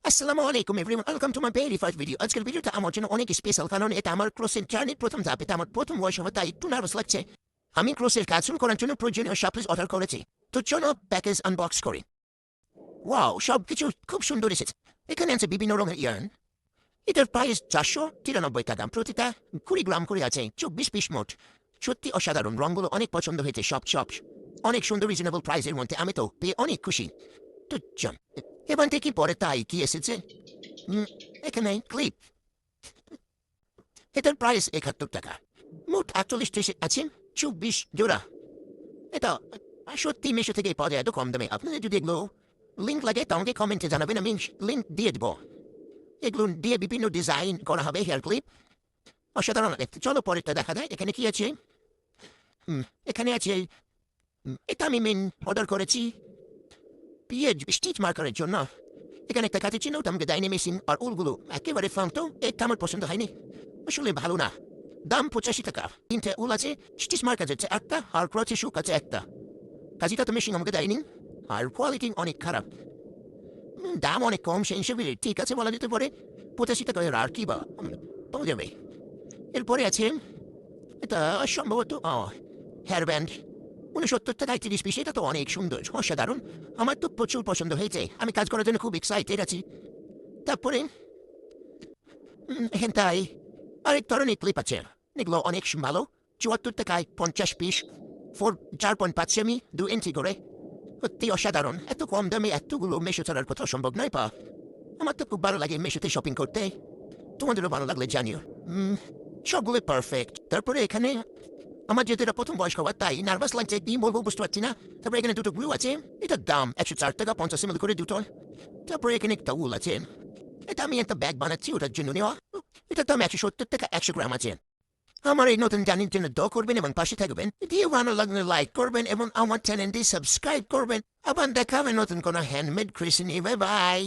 আসসালামু আলাইকুম everyone, welcome to my very first video. আজকের ভিডিওটা আমার জন্য অনেক স্পেশাল, কারণ এটা আমার ক্রোশের জার্নির প্রথম ধাপ। এটা আমার প্রথম বয়স হবে, তাই একটু নার্ভাস লাগছে। আমি ক্রোশের কাজ শুরু করার জন্য প্রয়োজনীয় সাপ্লিস অর্ডার করেছি। তো চলো প্যাকেজ আনবক্স করি। ওয়াও, সব কিছু খুব সুন্দর এসেছে। এখানে আছে বিভিন্ন রঙের ইয়ার্ন। এটার প্রাইস 493 টাকা। প্রতিটা 20 গ্রাম করে আছে, 24 পিস মোট। সত্যি অসাধারণ, রঙগুলো অনেক পছন্দ হয়েছে। সব অনেক সুন্দর, রিজনেবল প্রাইসের মধ্যে। আমি তো পেয়ে অনেক খুশি। তো চল এবার থেকে পরে তাই কি এসেছে। এখানে ক্লিপ। এটার প্রাইস 71 টাকা। মোট 48 পিস আছে, 24 জোড়া। এটা সত্যি মিশো থেকে পাওয়া যায় এত কম দামে। আপনাদের যদি এগুলো লিঙ্ক লাগে তো আমাকে কমেন্টে জানাবেন, আমি লিঙ্ক দিয়ে দেবো। এগুলো দিয়ে বিভিন্ন ডিজাইন করা হবে হেয়ার ক্লিপ। অসাধারণ দেখতে। চলো পরেরটা দেখা যায়। এখানে কি আছে? এখানে আছে এটা আমি মেন অর্ডার করেছি পিএজ স্টিচ মার্কারের জন্য। এখানে একটা কাছে ছিল, ওটা আমাকে দেয়নি মেশিন। আর উলগুলো একেবারে ফালতু, এটা আমার পছন্দ হয়নি, আসলে ভালো না। দাম 85 টাকা। 3টে উল আছে, স্টিচ মার্কার আছে একটা, আর ক্রোচে হুক আছে একটা। কাজীটা তো মেশিন আমাকে দেয়নি, আর কোয়ালিটি অনেক খারাপ। দাম অনেক কম, সেই হিসেবে ঠিক আছে বলা যেতে পারে। 85 টাকা আর কি বা পাওয়া যাবে। এরপরে আছে এটা সম্ভবত হেয়ার ব্যান্ড, 69 টাকায় 30 পিস। এটা তো অনেক সুন্দর, অসাধারণ। আমার তো প্রচুর পছন্দ হয়েছে, আমি কাজ করার জন্য খুব এক্সাইটেড আছি। তারপরে এখানটায় আরেক ধরনের ক্লিপ আছে, এগুলো অনেক ভালো। 74 টাকায় 50 পিস, 4.5 সেমি, 2 ইঞ্চি করে। সত্যি অসাধারণ। এত কম দামে এতগুলো মেশো ছাড়ার কথা সম্ভব নয় পা। আমার তো খুব ভালো লাগে মেশোতে শপিং করতে। তোমাদেরও ভালো লাগলে জানিও। সবগুলো পারফেক্ট। তারপরে এখানে আমার যেহেতু এটা প্রথম বয়স হওয়ার, তাই নার্ভাস লাগছে, কি বলবো বুঝতে পারছি না। তারপরে এখানে দুটো গ্লু আছে, এটার দাম 104 টাকা, 50 ml করে দুটো। তারপরে এখানে একটা উল আছে, এটা আমি একটা ব্যাগ বানাচ্ছি ওটার জন্য নেওয়া। এটার দাম 170 টাকা, 100 গ্রাম আছে। আমার এই নতুন জার্নির জন্য দোয়া করবেন এবং পাশে থাকবেন। ভিডিও ভালো লাগলে লাইক করবেন এবং আমার চ্যানেলটি সাবস্ক্রাইব করবেন। আবার দেখা হবে নতুন কোনো হ্যান্ডমেড ক্রিয়েশন নিয়ে। Bye bye.